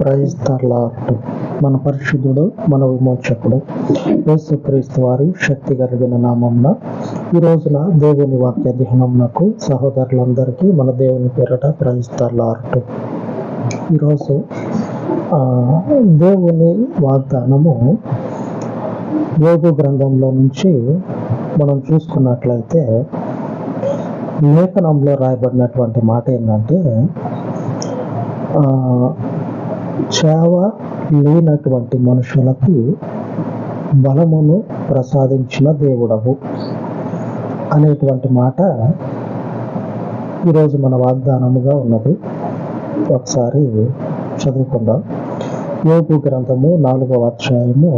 Praise the lord. మన పరిశుద్ధుడు, మన విమోచకుడు యేసుక్రీస్తు వారి శక్తి కలిగిన నామమున ఈ రోజున దేవుని వాక్య ధ్యానమునకు సహోదరులందరికీ మన దేవుని పేరట ప్రైజ్ ద లార్డ్. ఈరోజు దేవుని వాగ్దానము యోబు గ్రంథంలో నుంచి మనం చూసుకున్నట్లయితే లేఖనంలో రాయబడినటువంటి మాట ఏంటంటే, చావ లేనటువంటి మనుషులకి బలమును ప్రసాదించిన దేవుడవు అనేటువంటి మాట ఈరోజు మన వాగ్దానముగా ఉన్నది. ఒకసారి చదువుకుందాం. యోబు గ్రంథము 4వ అధ్యాయము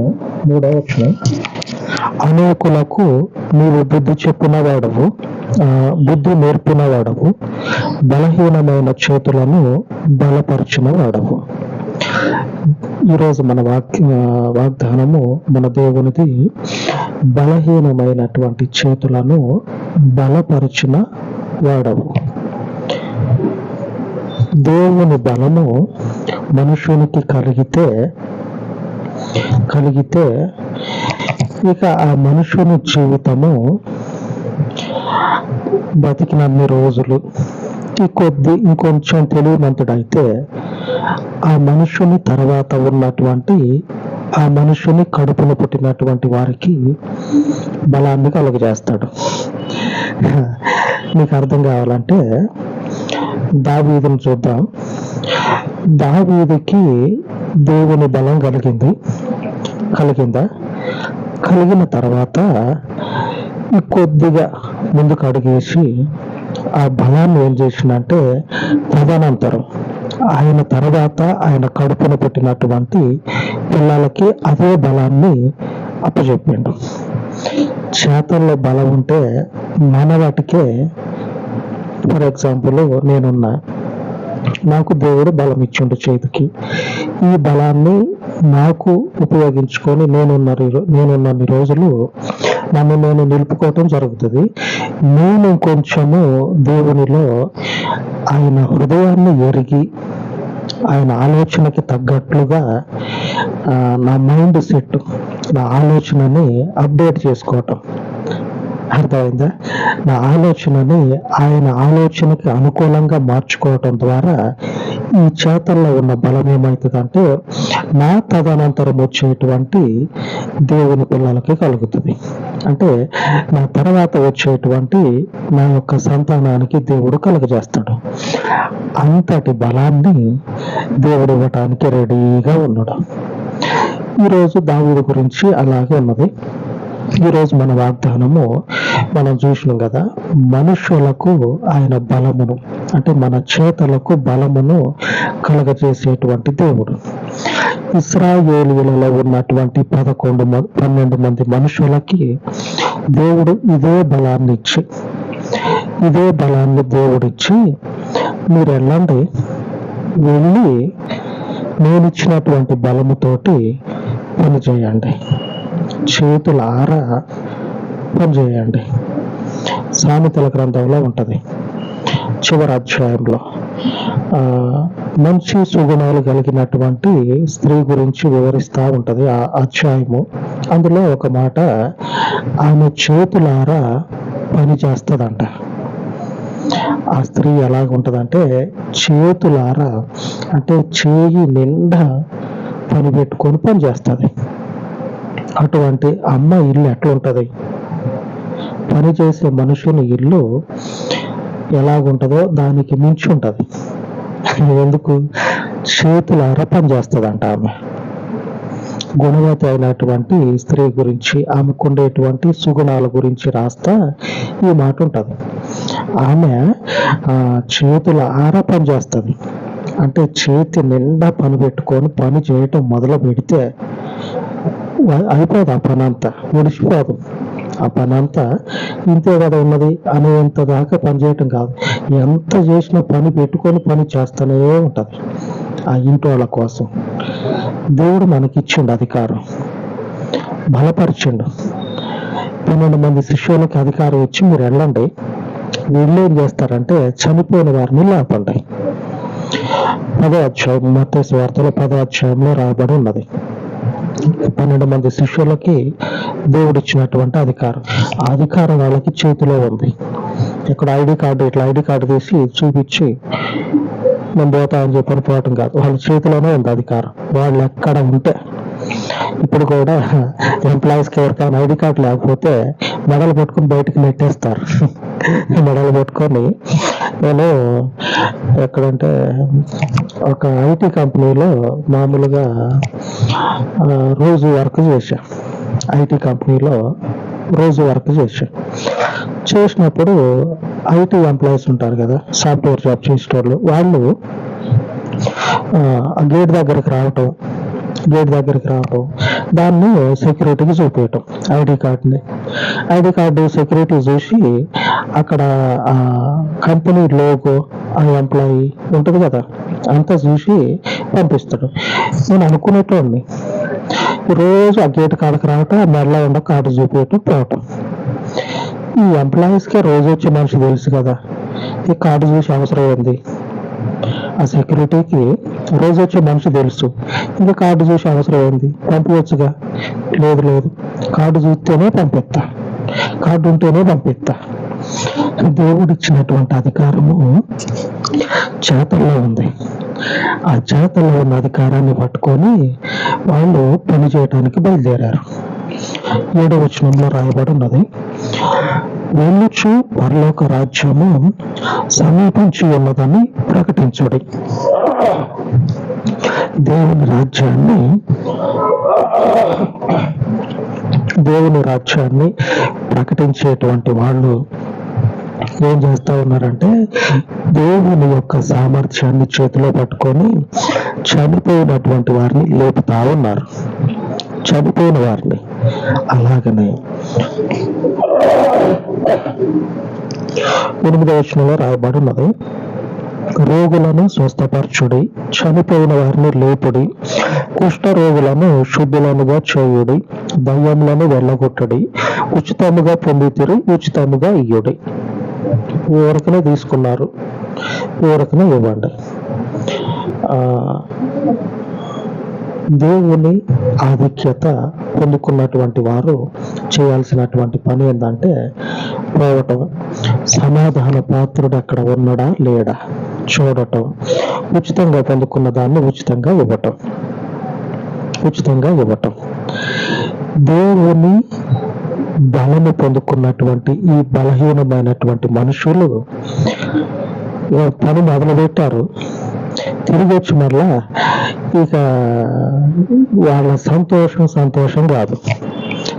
3వ వచనం. అనేకులకు నీవు బుద్ధి చెప్పినవాడవు, బుద్ధి నేర్పినవాడవు, బలహీనమైన చేతులను బలపరిచిన వాడవు. ఈరోజు మన వాగ్దానము మన దేవునిది. బలహీనమైనటువంటి చేతులను బలపరిచిన వాడవు. దేవుని బలము మనుషునికి కలిగితే ఇక ఆ మనుషుని జీవితము బతికినన్ని రోజులు ఇంకొంచెం తెలివిమంతుడైతే ఆ మనుషుని తర్వాత ఉన్నటువంటి ఆ మనుషుని కడుపున పుట్టినటువంటి వారికి బలాన్ని కలుగజేస్తాడు. మీకు అర్థం కావాలంటే దావీదును చూద్దాం. దావీదుకి దేవుని బలం కలిగిందా? కలిగిన తర్వాత కొద్దిగా ముందుకు అడిగేసి ఆ బలాన్ని ఏం చేసిందంటే, తదనంతరం ఆయన తర్వాత ఆయన కడుపున పెట్టినటువంటి పిల్లలకి అదే బలాన్ని అప్పచెప్పిండు. చేతల్లో బలం ఉంటే మనవాటికే, ఫర్ ఎగ్జాంపుల్ నాకు దేవుడు బలం ఇచ్చిండు చేతికి. ఈ బలాన్ని నాకు ఉపయోగించుకొని నేనున్నన్ని రోజులు నన్ను నేను నిలుపుకోవటం జరుగుతుంది. నేను కొంచెము దేవునిలో ఆయన హృదయాన్ని ఎరిగి ఆయన ఆలోచనకి తగ్గట్లుగా నా మైండ్ సెట్, నా ఆలోచనని అప్డేట్ చేసుకోవటం. అర్థమైందా? నా ఆలోచనని ఆయన ఆలోచనకి అనుకూలంగా మార్చుకోవటం ద్వారా ఈ చేతల్లో ఉన్న బలం ఏమవుతుందంటే నా తదనంతరం వచ్చేటువంటి దేవుని పిల్లలకి కలుగుతుంది. అంటే నా తర్వాత వచ్చేటువంటి నా యొక్క సంతానానికి దేవుడు కలుగజేస్తాడు. అంతటి బలాన్ని దేవుడు ఇవ్వటానికి రెడీగా ఉన్నాడు. ఈరోజు దావీదు గురించి అలాగే ఉన్నది. ఈరోజు మన వాగ్దానము మనం చూసినాం కదా, మనుషులకు ఆయన బలమును అంటే మన చేతులకు బలమును కలగజేసేటువంటి దేవుడు. ఇశ్రాయేలీయులలో ఉన్నటువంటి 12 మంది మనుషులకి దేవుడు ఇదే బలాన్ని దేవుడిచ్చి, మీరు వెళ్ళి నేను ఇచ్చినటువంటి బలముతోటి పని చేయండి, చేతులారా పనిచేయండి. సామెతల గ్రంథంలో ఉంటది, చివరి అధ్యాయంలో మంచి సుగుణాలు కలిగినటువంటి స్త్రీ గురించి వివరిస్తూ ఉంటది ఆ అధ్యాయము. అందులో ఒక మాట, ఆమె చేతులారా పని చేస్తుందంట. ఆ స్త్రీ ఎలాగుంటదంటే చేతులారా అంటే చేయి నిండా పని పెట్టుకొని పని చేస్తుంది. అటువంటి అమ్మ ఇల్లు ఎట్లుంటది? పని చేసే మనుషుని ఇల్లు ఎలాగుంటుందో దానికి మించి ఉంటుంది. ఎందుకు? చేతులారా పని చేస్తుందంట ఆమె. గుణవతి అయినటువంటి స్త్రీ గురించి, ఆమెకుండేటువంటి సుగుణాల గురించి రాస్తా ఈ మాట ఉంటుంది. ఆమె చేతులారా పని చేస్తుంది. అంటే చేతి నిండా పని పెట్టుకొని పని చేయటం మొదలు పెడితే అయిపోదు, ఆ పని అంతా ఒడిసిపోదు. ఆ పని అంతా ఇంతే కదా ఉన్నది అనేంత దాకా పని చేయటం కాదు, ఎంత చేసినా పని పెట్టుకొని పని చేస్తూనే ఉంటుంది ఆ ఇంటి వాళ్ళ కోసం. దేవుడు మనకిచ్చిండు అధికారం, బలపరిచిండు. 12 మంది శిష్యులకు అధికారం ఇచ్చి మీరు వెళ్ళండి, వీళ్ళు ఏం చేస్తారంటే చనిపోయిన వారిని లేపండి. మత్తయి సువార్తలో 10వ అధ్యాయంలో రాయబడి ఉన్నది. 12 మంది శిష్యులకి దేవుడిచ్చినటువంటి అధికారం. ఆ అధికారం వాళ్ళకి చేతిలో ఉంది. ఇక్కడ ఐడి కార్డు తీసి చూపించి నేను పోతా అని చెప్పని పోవటం కాదు, వాళ్ళ చేతిలోనే ఉంది అధికారం. వాళ్ళు ఎక్కడ ఉంటే, ఇప్పుడు కూడా ఎంప్లాయీస్కి ఎవరికైనా ఐడి కార్డు లేకపోతే మెడలు పట్టుకుని బయటకు నెట్టేస్తారు. మెడలు పట్టుకొని నేను ఎక్కడంటే ఒక ఐటీ కంపెనీలో మామూలుగా రోజు వర్క్ చేశా. ఐటీ కంపెనీలో రోజు వర్క్ చేసినప్పుడు ఐటీ ఎంప్లాయీస్ ఉంటారు కదా, సాఫ్ట్వేర్ జాబ్ చేసేటోళ్ళు, వాళ్ళు గేట్ దగ్గరికి రావటం, దాన్ని సెక్యూరిటీకి చూపించటం, ఐడి కార్డు సెక్యూరిటీ చూసి అక్కడ కంపెనీ లోగో, ఆ ఎంప్లాయీ ఉంటుంది కదా అంతా చూసి పంపిస్తాడు. నేను అనుకునేటోడిని రోజు ఆ గేట్ కాడకి రావటం, మెడలో ఉన్న కార్డు చూపించటం, పోవటం. ఈ ఎంప్లాయీస్కే రోజు వచ్చే మనిషి తెలుసు కదా, ఈ కార్డు చూసి అవసరం ఏంది? ఆ సెక్యూరిటీకి రోజు వచ్చే మనిషి తెలుసు, ఇంకా కార్డు చూసి అవసరం ఏంది? పంపించచ్చుగా. లేదు, కార్డు చూస్తేనే పంపిస్తా, కార్డు ఉంటేనే పంపిస్తా. దేవుడిచ్చినటువంటి అధికారము చేతల్లో ఉంది. ఆ చేతల్లో ఉన్న అధికారాన్ని పట్టుకొని వాళ్ళు పని చేయడానికి బయలుదేరారు. 7వ వచనంలో రాయబడి ఉన్నది, వెళ్ళుచు పరలోక రాజ్యము సమీపించి ఉన్నదని ప్రకటించుడి. దేవుని రాజ్యాన్ని ప్రకటించేటువంటి వాళ్ళు ఏం చేస్తా ఉన్నారంటే, దేవుని యొక్క సామర్థ్యాన్ని చేతిలో పట్టుకొని చనిపోయినటువంటి వారిని లేపుతా ఉన్నారు. చనిపోయిన వారిని. అలాగనే 8వ వచనంలో రాయబడి ఉన్నది, రోగులను స్వస్థపరచుడి, చనిపోయిన వారిని లేపుడి, కుష్ఠ రోగులను శుద్ధులనుగా చేయుడి, దయ్యములను వెళ్ళగొట్టడి, ఉచితముగా పొందితిరి, ఉచితముగా ఇయ్యుడి. ఊరకనే తీసుకున్నారు, ఊరకనే ఇవ్వండి. దేవుని ఆధిక్యత పొందుకున్నటువంటి వారు చేయాల్సినటువంటి పని ఏంటంటే, పోవటం, సమాధాన పాత్రుడు అక్కడ ఉన్నాడా లేడా చూడటం, ఉచితంగా పొందుకున్న దాన్ని ఉచితంగా ఇవ్వటం. దేవుని బలము పొందుకున్నటువంటి ఈ బలహీనమైనటువంటి మనుషులు పని మొదలుపెట్టారు. తిరిగి వచ్చి మరలా ఇక వాళ్ళ సంతోషం కాదు.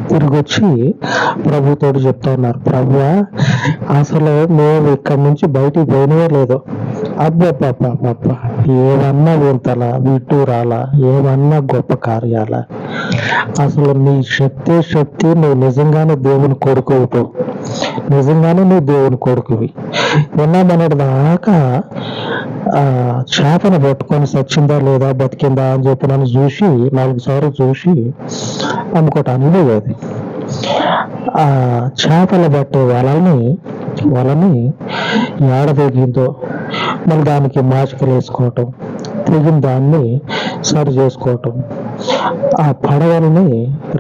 తిరిగి వచ్చి ప్రభుతోడు చెప్తా ఉన్నారు, ప్రభువా అసలు మేము ఇక్కడి నుంచి బయటికి పోయినవే లేదు. అబ్బా ఏమన్నా వింతలా, విటూరాలా, ఏమన్నా గొప్ప కార్యాల, అసలు నీ శక్తి, నువ్వు నిజంగానే దేవుని కొడుకువి, విన్నామన్నది దాకా చేపను పట్టుకొని సచ్చిందా లేదా బతికిందా అని చెప్పి నన్ను చూసి 4 సార్లు చూసి అమ్ముకోవటానికి పోయేది. ఆ చేపలు పట్టే వలని ఏడదగిందో మళ్ళీ దానికి మాచికలు వేసుకోవటం, తెగిన దాన్ని సరి చేసుకోవటం, ఆ పడవలని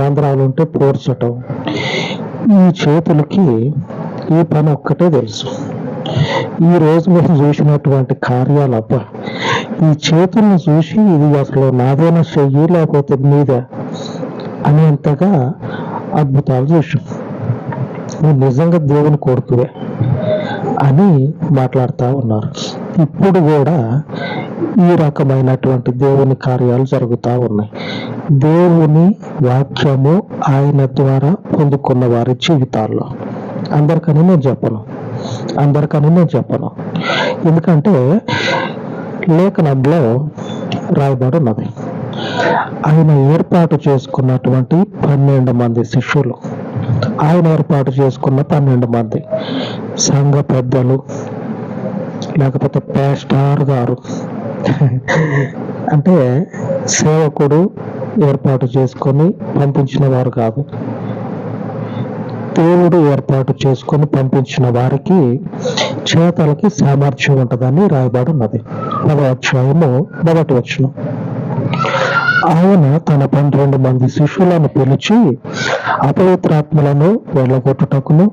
రంధ్రాలు ఉంటే పోర్చటం. ఈ చేతులకి ఈ పని ఒక్కటే తెలుసు. ఈ రోజు మీరు చూసినటువంటి కార్యాలు, అబ్బా ఈ చేతులను చూసి ఇది అసలు నాదేనా చెయ్యి లేకపోతే మీదే అనేంతగా అద్భుతాలు చూసాం. నువ్వు నిజంగా దేవుని కొడుకువే అని మాట్లాడుతూ ఉన్నారు. ఇప్పుడు కూడా ఈ రకమైనటువంటి దేవుని కార్యాలు జరుగుతూ ఉన్నాయి. దేవుని వాక్యము ఆయన ద్వారా పొందుకున్న వారి జీవితాల్లో అందరికని నేను చెప్పను. ఎందుకంటే లేఖనంలో రాయబడి ఉన్నది, ఆయన ఏర్పాటు చేసుకున్నటువంటి 12 మంది శిష్యులు, ఆయన ఏర్పాటు చేసుకున్న 12 మంది సంఘ పెద్దలు, లేకపోతే పాస్టర్ గారు అంటే సేవకుడు ఏర్పాటు చేసుకొని పంపించిన వారు కాదు. దేవుడు ఏర్పాటు చేసుకొని పంపించిన వారికి చేతలకి సామర్థ్యం ఉంటుందని రాయబడి ఉన్నది. 10వ అధ్యాయము 1వ వచనం. ఆయన తన 12 మంది శిష్యులను పిలిచి అపవిత్రాత్మలను వెళ్ళగొట్టుటకును,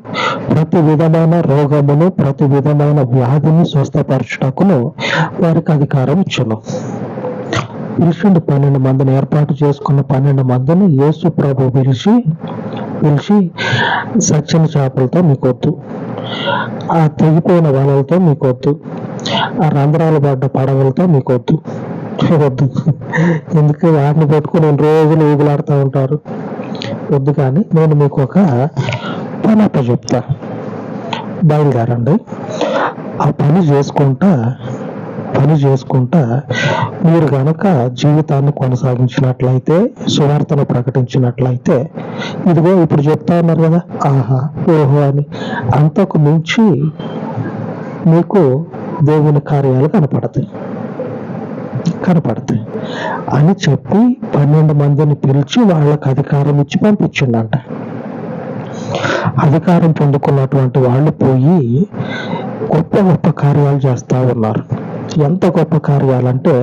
ప్రతి విధమైన రోగమును, ప్రతి విధమైన వ్యాధిని స్వస్థపరచుటకును వారికి అధికారం ఇచ్చెను. పిలిచిండు 12 మందిని, ఏర్పాటు చేసుకున్న 12 మందిని యేసు ప్రభు పిలిచి సచ్చిన చేపలతో మీకొద్దు, ఆ తెగిపోయిన వలలతో మీకొద్దు, ఆ రంధ్రాలు పడ్డ పడవలతో మీకొద్దు, వద్దు. ఎందుకు వాటిని పెట్టుకుని 2 రోజులు ఊగులాడుతూ ఉంటారు? వద్దు. కానీ నేను మీకు ఒక పని చెప్తా, బయలుదేరండి. ఆ పని చేసుకుంటా మీరు గనక జీవితాన్ని కొనసాగించినట్లయితే, సువార్తను ప్రకటించినట్లయితే, ఇదిగో ఇప్పుడు చెప్తా ఉన్నారు కదా, ఆహా ఓహో అని అంతకు మించి మీకు దేవుని కార్యాలు కనపడతాయి అని చెప్పి 12 మందిని పిలిచి వాళ్ళకి అధికారం ఇచ్చి పంపించిండంట. అధికారం పొందుకున్నటువంటి వాళ్ళు పోయి గొప్ప గొప్ప కార్యాలు చేస్తా ఉన్నారు. ఎంత గొప్ప కార్యాలంటే,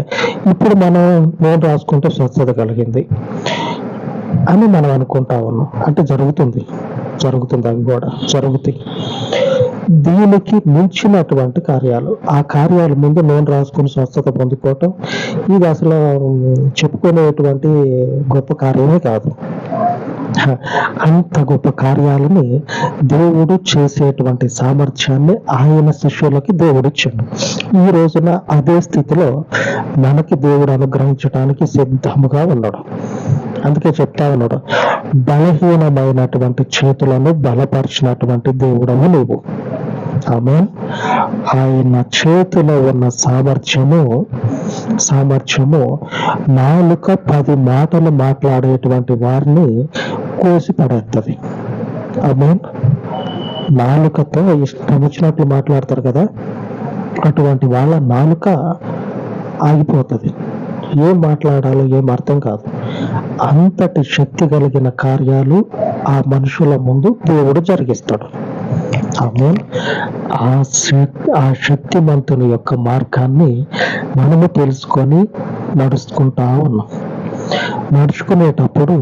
ఇప్పుడు మనం నోటు రాసుకుంటే స్వచ్ఛత కలిగింది అని మనం అనుకుంటా ఉన్నాం. అంటే జరుగుతుంది, అవి కూడా జరుగుతాయి. దీనికి మించినటువంటి కార్యాలు, ఆ కార్యాల ముందు నూనె రాసుకుని స్వస్థత పొందుకోవటం, ఇది అసలు చెప్పుకునేటువంటి గొప్ప కార్యమే కాదు. అంత గొప్ప కార్యాలని దేవుడు చేసేటువంటి సామర్థ్యాన్ని ఆయన శిష్యులకి దేవుడు ఇచ్చాడు. ఈ రోజున అదే స్థితిలో మనకి దేవుడు అనుగ్రహించడానికి సిద్ధముగా ఉన్నాడు. అందుకే చెప్తా ఉన్నాడు, బలహీనమైనటువంటి చేతులను బలపరిచినటువంటి దేవుడవు నీవు. ఆమేన్. ఆయన చేతిలో ఉన్న సామర్థ్యము నాలుక 10 మాటలు మాట్లాడేటువంటి వారిని కోసి పడేస్తుంది. ఆమేన్. నాలుకతో ఇష్టం వచ్చినట్లు మాట్లాడతారు కదా, అటువంటి వాళ్ళ నాలుక ఆగిపోతుంది. ఏం మాట్లాడాలో ఏం అర్థం కాదు. అంతటి శక్తి కలిగిన కార్యాలు ఆ మనుషుల ముందు దేవుడు జరిగిస్తాడు. ఆమేన్. ఆ శక్తిమంతుని యొక్క మార్గాన్ని మనము తెలుసుకొని నడుచుకుంటా ఉన్నాం. నడుచుకునేటప్పుడు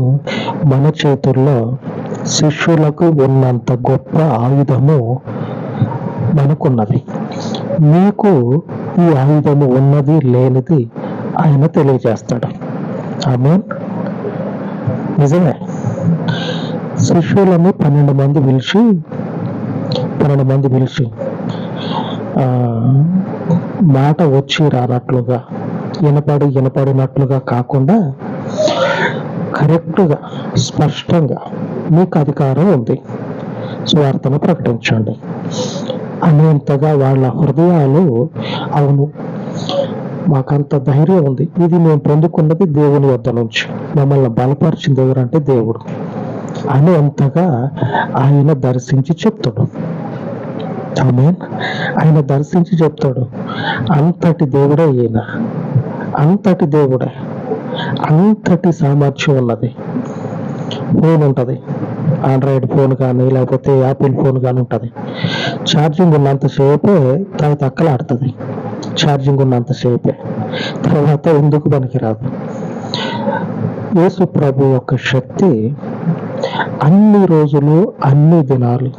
మన చేతుల్లో శిష్యులకు ఉన్నంత గొప్ప ఆయుధము మనకున్నది. మీకు ఈ ఆయుధము ఉన్నది లేనిది ఆయన తెలియజేస్తాడు. ఆమేన్. నిజమే. శిష్యులను 12 మంది పిలిచి మాట వచ్చి రానట్లుగా, వినపడినట్లుగా కాకుండా కరెక్ట్గా, స్పష్టంగా మీకు అధికారం ఉంది, సువార్తను ప్రకటించండి అనేంతగా వాళ్ళ హృదయాలు, అవును మాకంత ధైర్యం ఉంది, ఇది మేము పొందుకున్నది దేవుని వద్ద నుంచి, మమ్మల్ని బలపరిచింది ఎవరంటే దేవుడు అనేంతగా ఆయన దర్శించి చెప్తాడు. ఆమేన్. ఆయన దర్శించి చెప్తాడు, అంతటి దేవుడే ఈయన, అంతటి దేవుడే, అంతటి సామర్థ్యం ఉన్నది. ఫోన్ ఉంటుంది, ఆండ్రాయిడ్ ఫోన్ కానీ లేకపోతే యాపిల్ ఫోన్ కానీ ఉంటుంది. ఛార్జింగ్ ఉన్నంతసేపే తక్కలాడుతుంది, ఛార్జింగ్ ఉన్నంతసేపే, తర్వాత ఎందుకు పనికిరాదు. యేసు ప్రభు యొక్క శక్తి అన్ని రోజులు, అన్ని దినాలు,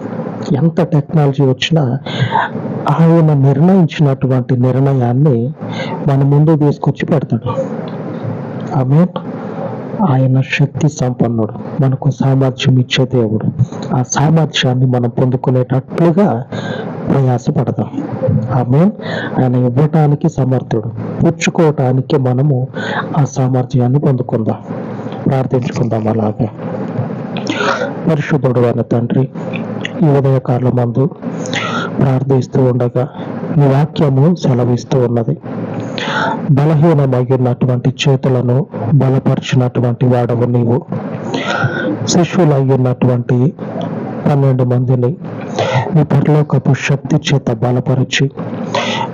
ఎంత టెక్నాలజీ వచ్చినా ఆయన నిర్ణయించినటువంటి నిర్ణయాన్ని మన ముందు తీసుకొచ్చి పెడతాడు. ఆమేన్. ఆయన శక్తి సంపన్నుడు, మనకు సామర్థ్యం ఇచ్చే దేవుడు. ఆ సామర్థ్యాన్ని మనం పొందుకునేటట్లుగా ప్రయాసపడదాం. ఆమేన్. ఆయన ఇవ్వటానికి సమర్థుడు, పుచ్చుకోవటానికి మనము ఆ సామర్థ్యాన్ని పొందుకుందాం. ప్రార్థించుకుందాం. అలాగే పరిశుద్ధుడు అయిన తండ్రి, ఈ ఉదయకాలమందు ప్రార్థిస్తూ ఉండగా నీ వాక్యము సెలవిస్తూ ఉన్నది, బలహీనమయ్యున్నటువంటి చేతులను బలపరిచినటువంటి వాడవు నీవు. శిష్యులయ్యున్నటువంటి 12 మందిని నీ పరలోకపు శక్తి చేత బలపరిచి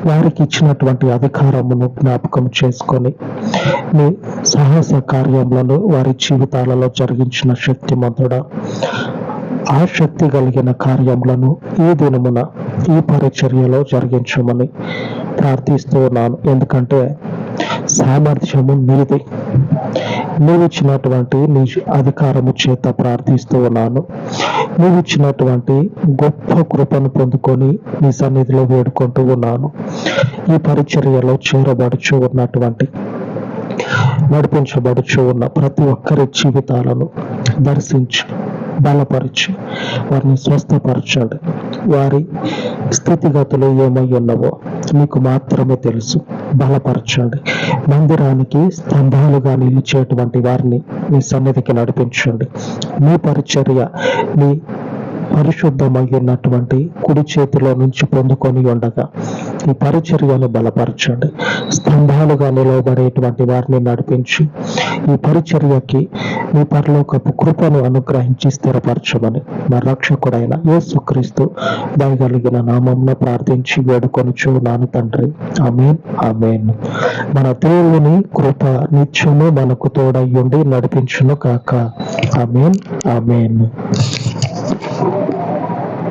వారికి ఇచ్చినటువంటి అధికారమును జ్ఞాపకం చేసుకొని నీ సాహస కార్యములను వారి జీవితాలలో జరిగించిన శక్తిమంతుడా, ఆసక్తి కలిగిన కార్యములను ఈ దినమున ఈ పరిచర్యలో జరిగించమని ప్రార్థిస్తూ ఉన్నాను. ఎందుకంటే సామర్థ్యము నీది. నీవిచ్చినటువంటి నీ అధికారము చేత ప్రార్థిస్తూ ఉన్నాను. నీవిచ్చినటువంటి గొప్ప కృపను పొందుకొని నీ సన్నిధిలో వేడుకుంటూ ఉన్నాను. ఈ పరిచర్యలో చేరబడుచు ఉన్నటువంటి నడిపించబడుచు ఉన్న ప్రతి ఒక్కరి జీవితాలను దర్శించి బలపరిచి వారిని స్వస్థపరచండి. వారి స్థితిగతులు ఏమై ఉన్నవో మీకు మాత్రమే తెలుసు. బలపరచండి. మందిరానికి స్తంభాలుగా నిలిచేటువంటి వారిని మీ సన్నిధికి నడిపించండి. మీ పరిచర్య మీ పరిశుద్ధమై ఉన్నటువంటి కుడి చేతిలో నుంచి పొందుకొని ఉండగా ఈ పరిచర్యను బలపరచండి. స్తంభాలుగా నిలవబడేటువంటి వారిని నడిపించి ఈ పరిచర్యకి మీ పరలోకపు కృపను అనుగ్రహించి స్థిరపరచమని మా రక్షకుడైన యేసుక్రీస్తు దయగలిగిన నామమున ప్రార్థించి వేడుకొనుచున్నాను తండ్రి. ఆమేన్, ఆమేన్. మన దేవుని కృప నిత్యము మనకు తోడయ్యుండి నడిపించును కాక. ఆమేన్, ఆమేన్.